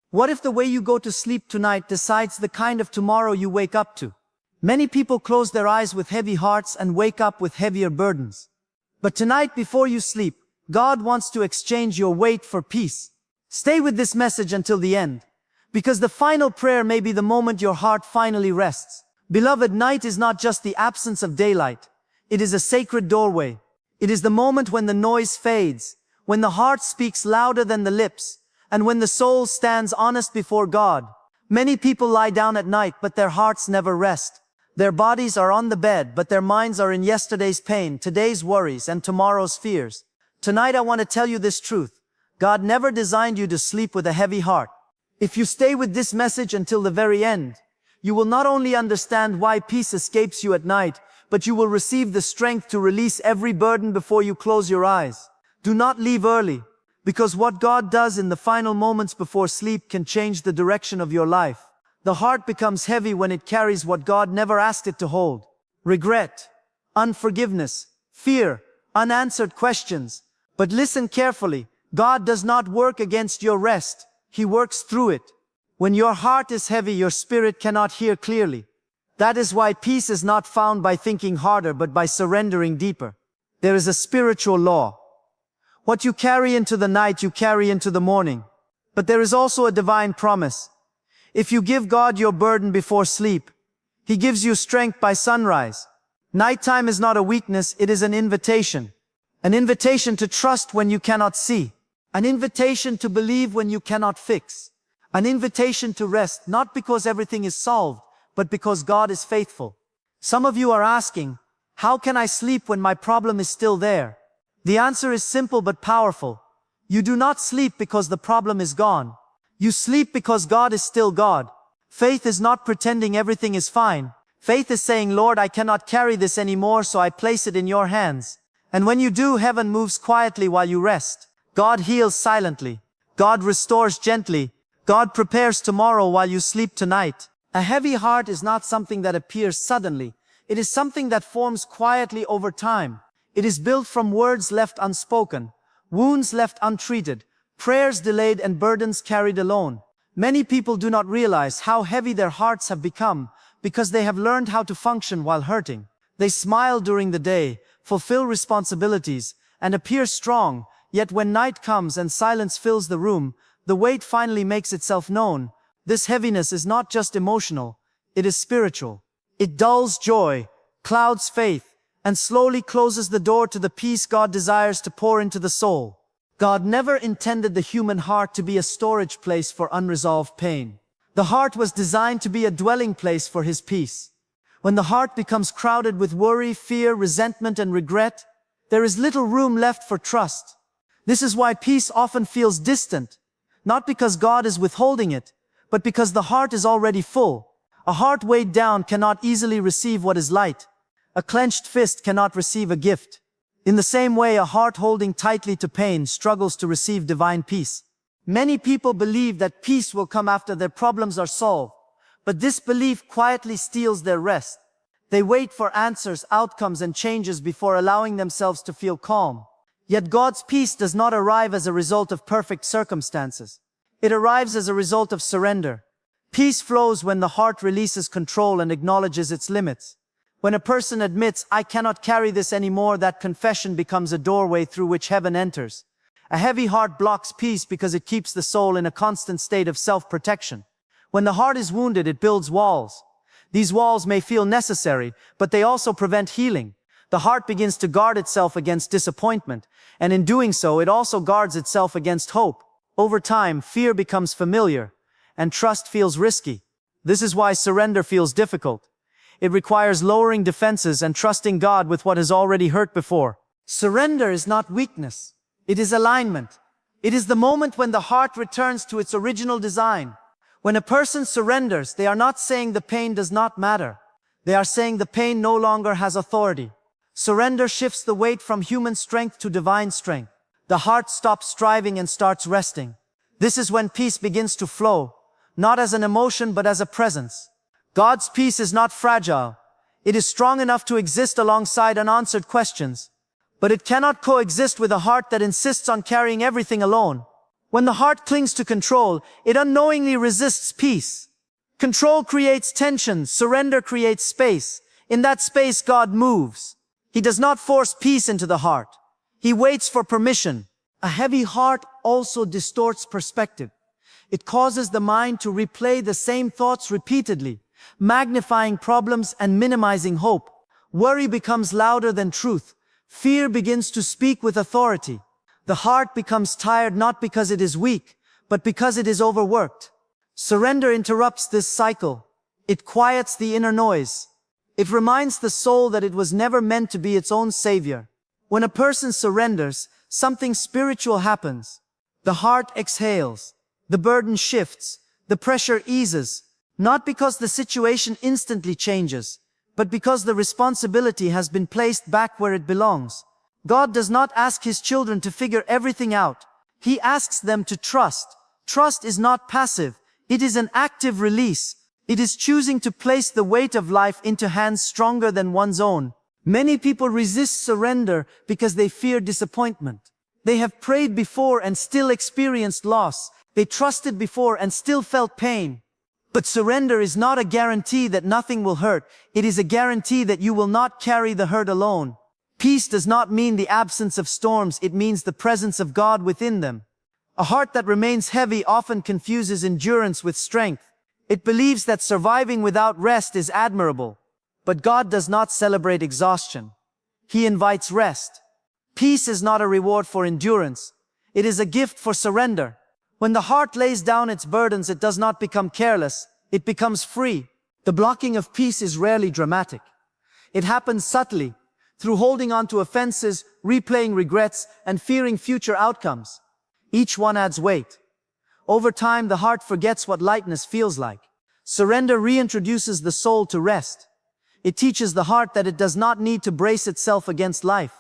What if the way you go to sleep tonight decides the kind of tomorrow you wake up to? Many people close their eyes with heavy hearts and wake up with heavier burdens. But tonight before you sleep, God wants to exchange your weight for peace. Stay with this message until the end, because the final prayer may be the moment your heart finally rests. Beloved, night is not just the absence of daylight. It is a sacred doorway. It is the moment when the noise fades, when the heart speaks louder than the lips, and when the soul stands honest before God. Many people lie down at night, but their hearts never rest. Their bodies are on the bed, but their minds are in yesterday's pain, today's worries, and tomorrow's fears. Tonight I want to tell you this truth. God never designed you to sleep with a heavy heart. If you stay with this message until the very end, you will not only understand why peace escapes you at night, but you will receive the strength to release every burden before you close your eyes. Do not leave early, because what God does in the final moments before sleep can change the direction of your life. The heart becomes heavy when it carries what God never asked it to hold. Regret, unforgiveness, fear, unanswered questions. But listen carefully. God does not work against your rest. He works through it. When your heart is heavy, your spirit cannot hear clearly. That is why peace is not found by thinking harder, but by surrendering deeper. There is a spiritual law. What you carry into the night, you carry into the morning. But there is also a divine promise. If you give God your burden before sleep, He gives you strength by sunrise. Nighttime is not a weakness, it is an invitation. An invitation to trust when you cannot see. An invitation to believe when you cannot fix. An invitation to rest, not because everything is solved, but because God is faithful. Some of you are asking, how can I sleep when my problem is still there? The answer is simple but powerful. You do not sleep because the problem is gone. You sleep because God is still God. Faith is not pretending everything is fine. Faith is saying, Lord, I cannot carry this anymore, so I place it in your hands. And when you do, heaven moves quietly while you rest. God heals silently. God restores gently. God prepares tomorrow while you sleep tonight. A heavy heart is not something that appears suddenly. It is something that forms quietly over time. It is built from words left unspoken, wounds left untreated, prayers delayed, and burdens carried alone. Many people do not realize how heavy their hearts have become because they have learned how to function while hurting. They smile during the day, fulfill responsibilities, and appear strong, yet when night comes and silence fills the room, the weight finally makes itself known. This heaviness is not just emotional, it is spiritual. It dulls joy, clouds faith, and slowly closes the door to the peace God desires to pour into the soul. God never intended the human heart to be a storage place for unresolved pain. The heart was designed to be a dwelling place for His peace. When the heart becomes crowded with worry, fear, resentment, and regret, there is little room left for trust. This is why peace often feels distant, not because God is withholding it, but because the heart is already full. A heart weighed down cannot easily receive what is light. A clenched fist cannot receive a gift. In the same way, a heart holding tightly to pain struggles to receive divine peace. Many people believe that peace will come after their problems are solved, but this belief quietly steals their rest. They wait for answers, outcomes, and changes before allowing themselves to feel calm. Yet God's peace does not arrive as a result of perfect circumstances. It arrives as a result of surrender. Peace flows when the heart releases control and acknowledges its limits. When a person admits, I cannot carry this anymore, that confession becomes a doorway through which heaven enters. A heavy heart blocks peace because it keeps the soul in a constant state of self-protection. When the heart is wounded, it builds walls. These walls may feel necessary, but they also prevent healing. The heart begins to guard itself against disappointment, and in doing so, it also guards itself against hope. Over time, fear becomes familiar, and trust feels risky. This is why surrender feels difficult. It requires lowering defenses and trusting God with what has already hurt before. Surrender is not weakness. It is alignment. It is the moment when the heart returns to its original design. When a person surrenders, they are not saying the pain does not matter. They are saying the pain no longer has authority. Surrender shifts the weight from human strength to divine strength. The heart stops striving and starts resting. This is when peace begins to flow, not as an emotion but as a presence. God's peace is not fragile. It is strong enough to exist alongside unanswered questions. But it cannot coexist with a heart that insists on carrying everything alone. When the heart clings to control, it unknowingly resists peace. Control creates tension, surrender creates space. In that space, God moves. He does not force peace into the heart. He waits for permission. A heavy heart also distorts perspective. It causes the mind to replay the same thoughts repeatedly, magnifying problems and minimizing hope. Worry becomes louder than truth. Fear begins to speak with authority. The heart becomes tired not because it is weak, but because it is overworked. Surrender interrupts this cycle. It quiets the inner noise. It reminds the soul that it was never meant to be its own savior. When a person surrenders, something spiritual happens. The heart exhales. The burden shifts. The pressure eases. Not because the situation instantly changes, but because the responsibility has been placed back where it belongs. God does not ask his children to figure everything out. He asks them to trust. Trust is not passive. It is an active release. It is choosing to place the weight of life into hands stronger than one's own. Many people resist surrender because they fear disappointment. They have prayed before and still experienced loss. They trusted before and still felt pain. But surrender is not a guarantee that nothing will hurt. It is a guarantee that you will not carry the hurt alone. Peace does not mean the absence of storms. It means the presence of God within them. A heart that remains heavy often confuses endurance with strength. It believes that surviving without rest is admirable. But God does not celebrate exhaustion. He invites rest. Peace is not a reward for endurance. It is a gift for surrender. When the heart lays down its burdens, it does not become careless. It becomes free. The blocking of peace is rarely dramatic. It happens subtly, through holding on to offenses, replaying regrets, and fearing future outcomes. Each one adds weight. Over time, the heart forgets what lightness feels like. Surrender reintroduces the soul to rest. It teaches the heart that it does not need to brace itself against life.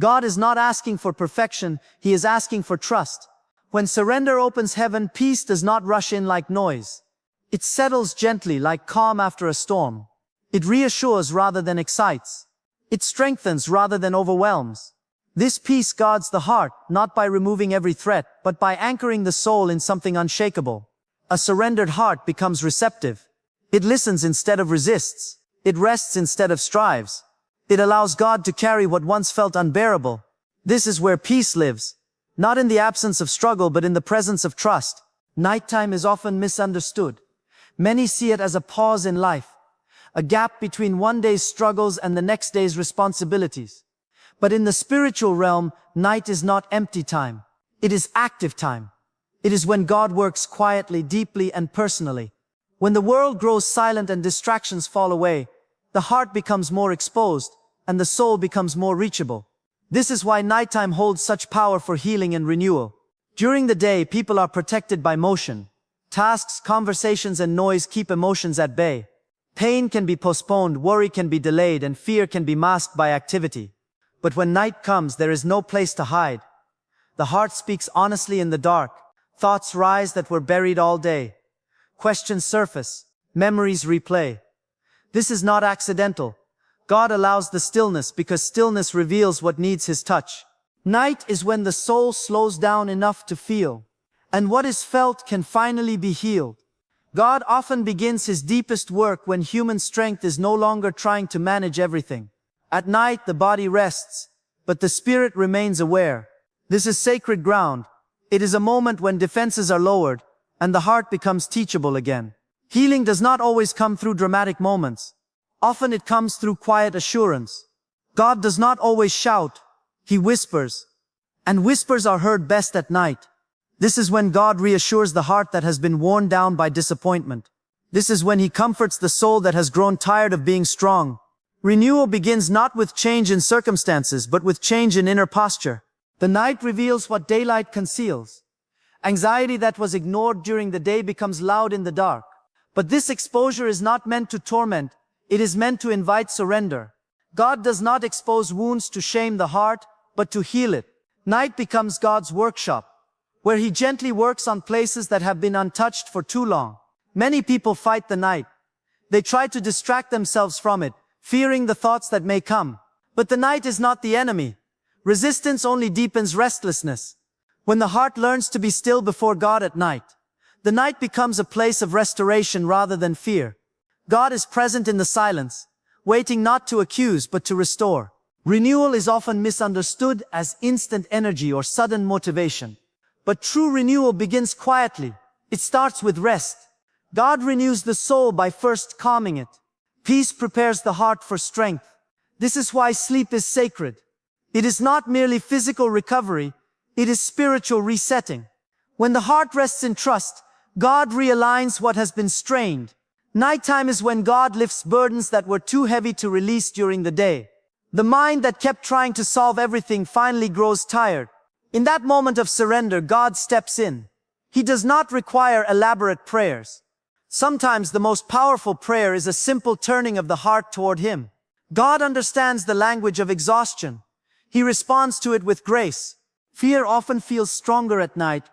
God is not asking for perfection. He is asking for trust. When surrender opens heaven, peace does not rush in like noise. It settles gently like calm after a storm. It reassures rather than excites. It strengthens rather than overwhelms. This peace guards the heart, not by removing every threat, but by anchoring the soul in something unshakable. A surrendered heart becomes receptive. It listens instead of resists. It rests instead of strives. It allows God to carry what once felt unbearable. This is where peace lives. Not in the absence of struggle, but in the presence of trust. Nighttime is often misunderstood. Many see it as a pause in life, a gap between one day's struggles and the next day's responsibilities. But in the spiritual realm, night is not empty time. It is active time. It is when God works quietly, deeply, and personally. When the world grows silent and distractions fall away, the heart becomes more exposed, and the soul becomes more reachable. This is why nighttime holds such power for healing and renewal. During the day, people are protected by motion. Tasks, conversations, and noise keep emotions at bay. Pain can be postponed, worry can be delayed, and fear can be masked by activity. But when night comes, there is no place to hide. The heart speaks honestly in the dark. Thoughts rise that were buried all day. Questions surface. Memories replay. This is not accidental. God allows the stillness because stillness reveals what needs his touch. Night is when the soul slows down enough to feel, and what is felt can finally be healed. God often begins his deepest work when human strength is no longer trying to manage everything. At night, the body rests, but the spirit remains aware. This is sacred ground. It is a moment when defenses are lowered, and the heart becomes teachable again. Healing does not always come through dramatic moments. Often it comes through quiet assurance. God does not always shout. He whispers. And whispers are heard best at night. This is when God reassures the heart that has been worn down by disappointment. This is when he comforts the soul that has grown tired of being strong. Renewal begins not with change in circumstances, but with change in inner posture. The night reveals what daylight conceals. Anxiety that was ignored during the day becomes loud in the dark. But this exposure is not meant to torment. It is meant to invite surrender. God does not expose wounds to shame the heart, but to heal it. Night becomes God's workshop, where he gently works on places that have been untouched for too long. Many people fight the night. They try to distract themselves from it, fearing the thoughts that may come. But the night is not the enemy. Resistance only deepens restlessness. When the heart learns to be still before God at night, the night becomes a place of restoration rather than fear. God is present in the silence, waiting not to accuse but to restore. Renewal is often misunderstood as instant energy or sudden motivation. But true renewal begins quietly. It starts with rest. God renews the soul by first calming it. Peace prepares the heart for strength. This is why sleep is sacred. It is not merely physical recovery, it is spiritual resetting. When the heart rests in trust, God realigns what has been strained. Nighttime is when God lifts burdens that were too heavy to release during the day. The mind that kept trying to solve everything finally grows tired. In that moment of surrender, God steps in. He does not require elaborate prayers. Sometimes the most powerful prayer is a simple turning of the heart toward Him. God understands the language of exhaustion. He responds to it with grace. Fear often feels stronger at night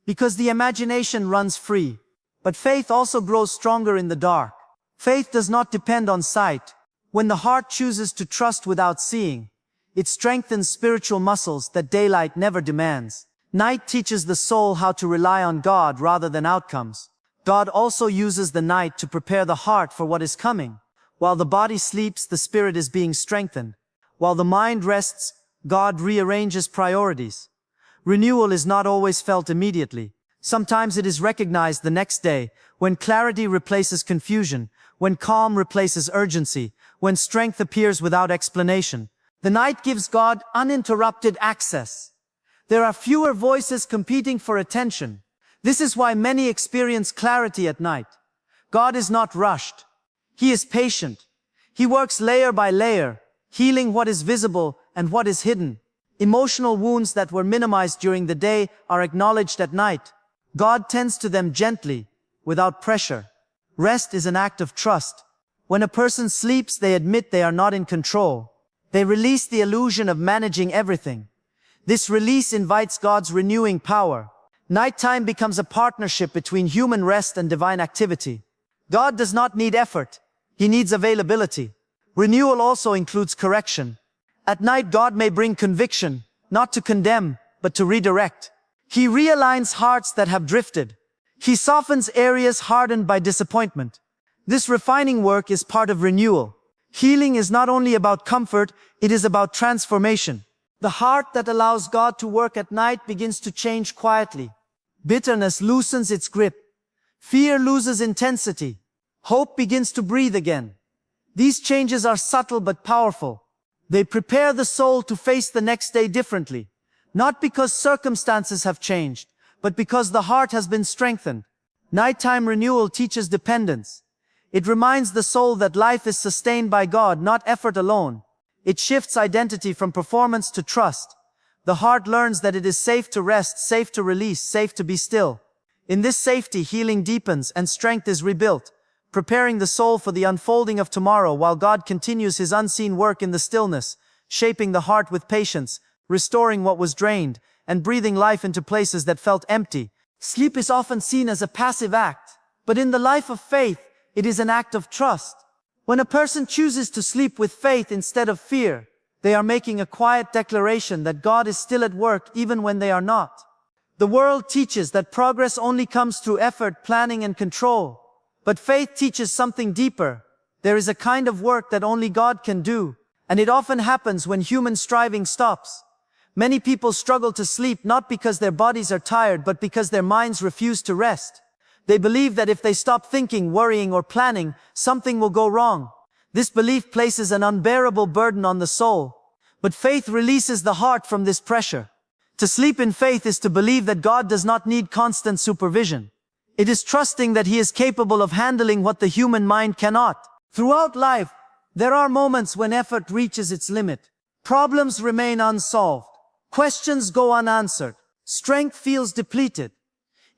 because the imagination runs free. But faith also grows stronger in the dark. Faith does not depend on sight. When the heart chooses to trust without seeing, it strengthens spiritual muscles that daylight never demands. Night teaches the soul how to rely on God rather than outcomes. God also uses the night to prepare the heart for what is coming. While the body sleeps, the spirit is being strengthened. While the mind rests, God rearranges priorities. Renewal is not always felt immediately. Sometimes it is recognized the next day, when clarity replaces confusion, when calm replaces urgency, when strength appears without explanation. The night gives God uninterrupted access. There are fewer voices competing for attention. This is why many experience clarity at night. God is not rushed. He is patient. He works layer by layer, healing what is visible and what is hidden. Emotional wounds that were minimized during the day are acknowledged at night. God tends to them gently, without pressure. Rest is an act of trust. When a person sleeps, they admit they are not in control. They release the illusion of managing everything. This release invites God's renewing power. Nighttime becomes a partnership between human rest and divine activity. God does not need effort. He needs availability. Renewal also includes correction. At night, God may bring conviction, not to condemn, but to redirect. He realigns hearts that have drifted. He softens areas hardened by disappointment. This refining work is part of renewal. Healing is not only about comfort, it is about transformation. The heart that allows God to work at night begins to change quietly. Bitterness loosens its grip. Fear loses intensity. Hope begins to breathe again. These changes are subtle but powerful. They prepare the soul to face the next day differently, not because circumstances have changed, but because the heart has been strengthened. Nighttime renewal teaches dependence. It reminds the soul that life is sustained by God, not effort alone. It shifts identity from performance to trust. The heart learns that it is safe to rest, safe to release, safe to be still. In this safety, healing deepens and strength is rebuilt, preparing the soul for the unfolding of tomorrow while God continues His unseen work in the stillness, shaping the heart with patience, restoring what was drained, and breathing life into places that felt empty. Sleep is often seen as a passive act, but in the life of faith, it is an act of trust. When a person chooses to sleep with faith instead of fear, they are making a quiet declaration that God is still at work even when they are not. The world teaches that progress only comes through effort, planning, and control. But faith teaches something deeper. There is a kind of work that only God can do, and it often happens when human striving stops. Many people struggle to sleep not because their bodies are tired, but because their minds refuse to rest. They believe that if they stop thinking, worrying, or planning, something will go wrong. This belief places an unbearable burden on the soul. But faith releases the heart from this pressure. To sleep in faith is to believe that God does not need constant supervision. It is trusting that He is capable of handling what the human mind cannot. Throughout life, there are moments when effort reaches its limit. Problems remain unsolved. Questions go unanswered. Strength feels depleted.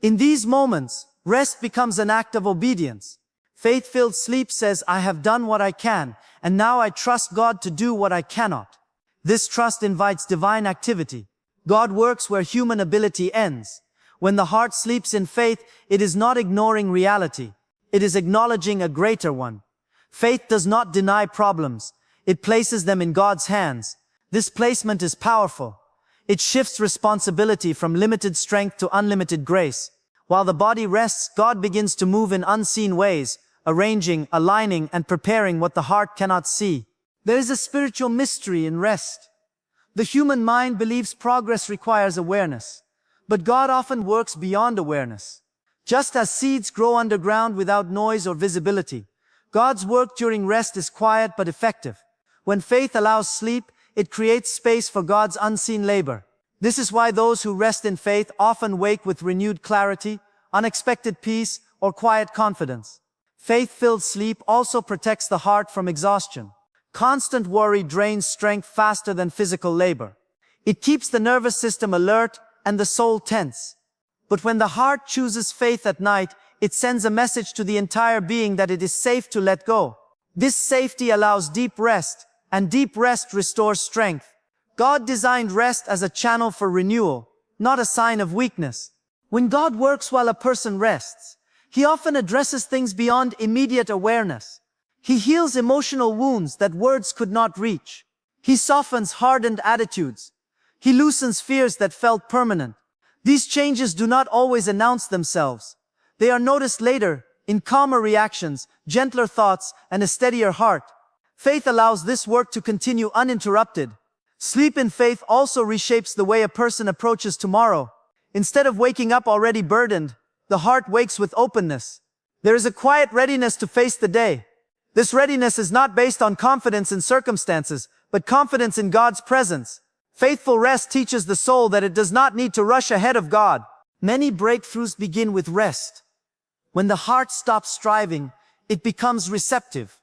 In these moments, rest becomes an act of obedience. Faith-filled sleep says, I have done what I can, and now I trust God to do what I cannot. This trust invites divine activity. God works where human ability ends. When the heart sleeps in faith, it is not ignoring reality. It is acknowledging a greater one. Faith does not deny problems. It places them in God's hands. This placement is powerful. It shifts responsibility from limited strength to unlimited grace. While the body rests, God begins to move in unseen ways, arranging, aligning, and preparing what the heart cannot see. There is a spiritual mystery in rest. The human mind believes progress requires awareness, but God often works beyond awareness. Just as seeds grow underground without noise or visibility, God's work during rest is quiet but effective. When faith allows sleep, it creates space for God's unseen labor. This is why those who rest in faith often wake with renewed clarity, unexpected peace, or quiet confidence. Faith-filled sleep also protects the heart from exhaustion. Constant worry drains strength faster than physical labor. It keeps the nervous system alert and the soul tense. But when the heart chooses faith at night, it sends a message to the entire being that it is safe to let go. This safety allows deep rest, and deep rest restores strength. God designed rest as a channel for renewal, not a sign of weakness. When God works while a person rests, He often addresses things beyond immediate awareness. He heals emotional wounds that words could not reach. He softens hardened attitudes. He loosens fears that felt permanent. These changes do not always announce themselves. They are noticed later, in calmer reactions, gentler thoughts, and a steadier heart. Faith allows this work to continue uninterrupted. Sleep in faith also reshapes the way a person approaches tomorrow. Instead of waking up already burdened, the heart wakes with openness. There is a quiet readiness to face the day. This readiness is not based on confidence in circumstances, but confidence in God's presence. Faithful rest teaches the soul that it does not need to rush ahead of God. Many breakthroughs begin with rest. When the heart stops striving, it becomes receptive.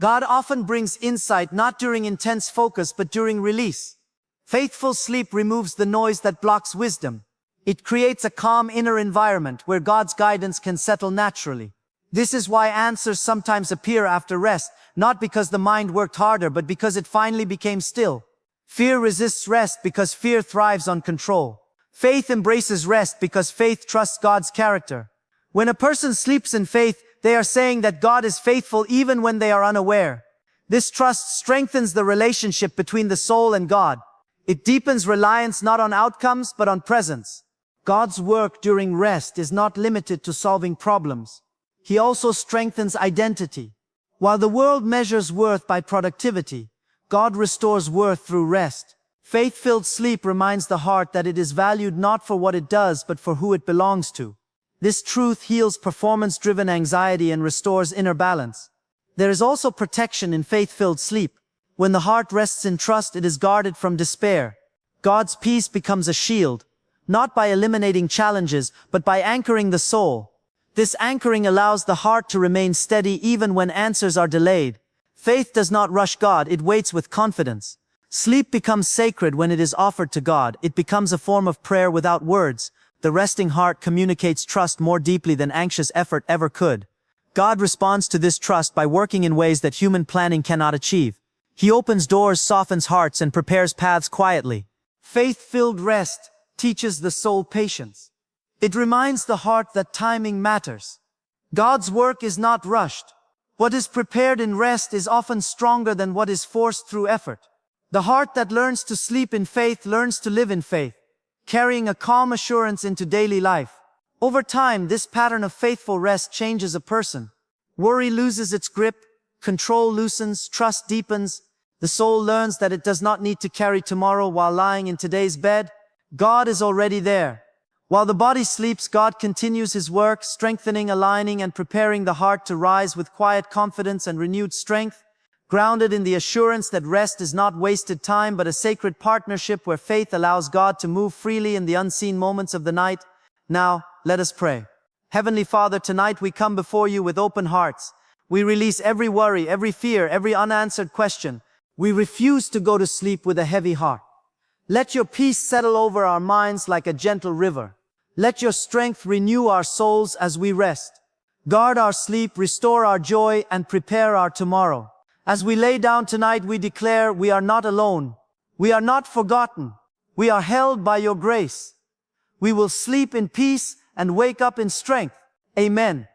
God often brings insight not during intense focus but during release. Faithful sleep removes the noise that blocks wisdom. It creates a calm inner environment where God's guidance can settle naturally. This is why answers sometimes appear after rest, not because the mind worked harder, but because it finally became still. Fear resists rest because fear thrives on control. Faith embraces rest because faith trusts God's character. When a person sleeps in faith, they are saying that God is faithful even when they are unaware. This trust strengthens the relationship between the soul and God. It deepens reliance not on outcomes, but on presence. God's work during rest is not limited to solving problems. He also strengthens identity. While the world measures worth by productivity, God restores worth through rest. Faith-filled sleep reminds the heart that it is valued not for what it does, but for who it belongs to. This truth heals performance-driven anxiety and restores inner balance. There is also protection in faith-filled sleep. When the heart rests in trust, it is guarded from despair. God's peace becomes a shield, not by eliminating challenges, but by anchoring the soul. This anchoring allows the heart to remain steady even when answers are delayed. Faith does not rush God, it waits with confidence. Sleep becomes sacred when it is offered to God. It becomes a form of prayer without words. The resting heart communicates trust more deeply than anxious effort ever could. God responds to this trust by working in ways that human planning cannot achieve. He opens doors, softens hearts, and prepares paths quietly. Faith-filled rest teaches the soul patience. It reminds the heart that timing matters. God's work is not rushed. What is prepared in rest is often stronger than what is forced through effort. The heart that learns to sleep in faith learns to live in faith, carrying a calm assurance into daily life. Over time, this pattern of faithful rest changes a person. Worry loses its grip, control loosens, trust deepens. The soul learns that it does not need to carry tomorrow while lying in today's bed. God is already there. While the body sleeps, God continues His work, strengthening, aligning, and preparing the heart to rise with quiet confidence and renewed strength, grounded in the assurance that rest is not wasted time but a sacred partnership where faith allows God to move freely in the unseen moments of the night. Now, let us pray. Heavenly Father, tonight we come before You with open hearts. We release every worry, every fear, every unanswered question. We refuse to go to sleep with a heavy heart. Let Your peace settle over our minds like a gentle river. Let Your strength renew our souls as we rest. Guard our sleep, restore our joy, and prepare our tomorrow. As we lay down tonight, we declare we are not alone. We are not forgotten. We are held by Your grace. We will sleep in peace and wake up in strength. Amen.